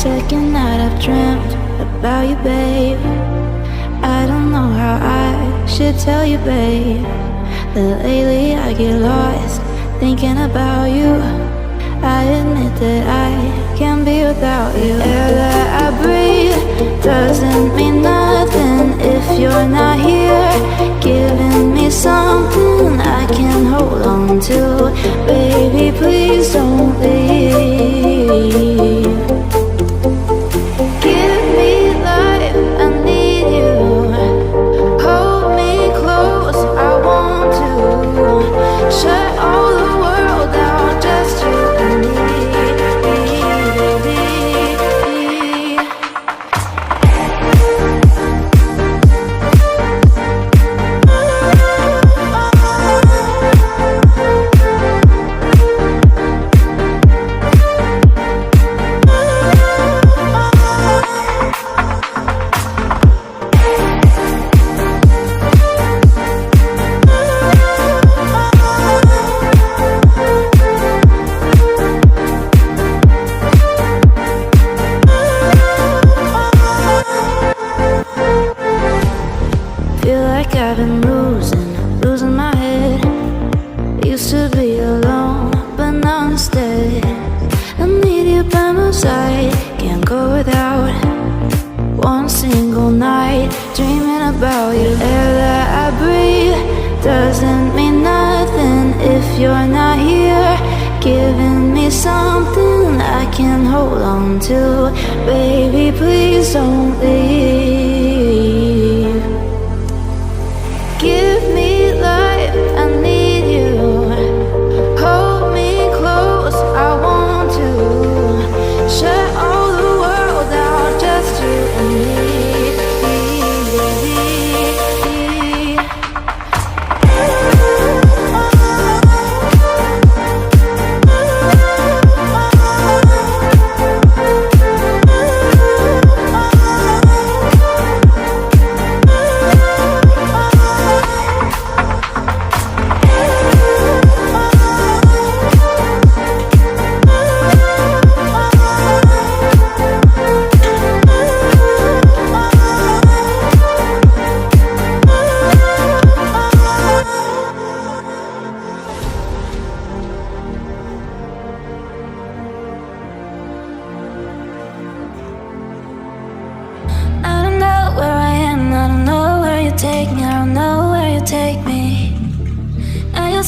Second night I've dreamt about you, babe. I don't know how I should tell you, babe, that lately I get lost thinking about you. I admit that I can't be without you. The air that I breathe doesn't mean nothing if you're not here, giving me something I can hold on to. Baby, please don't leave. Give me life, I need you. Hold me close, I want to. Shut all the world out, just you and me. I've been losing my head. Used to be alone, but now instead I need you by my side. Can't go without one single night dreaming about you. Air that I breathe doesn't mean nothing if you're not here, giving me something I can hold on to. Baby, please don't leave. Give me life, I need you. Hold me close, I want to. Shut all the world out, just you and me.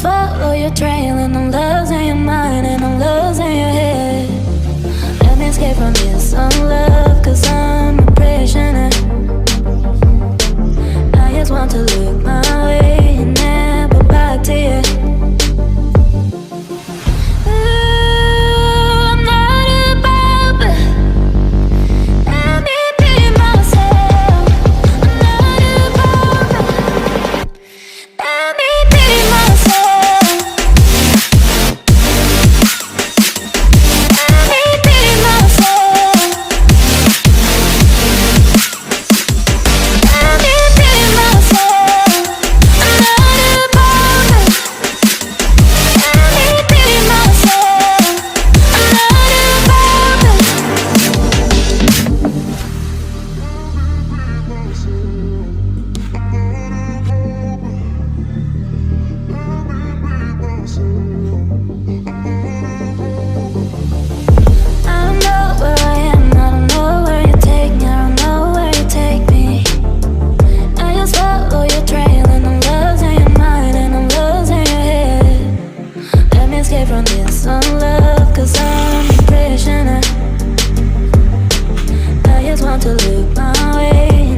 Follow your trail and the love's in your mind and the love's in your head. Let me escape from this unlove, cause I'm a prisoner. I just want to look my way and never back to you. From this unlove, cause I'm a prisoner. I just want to look my way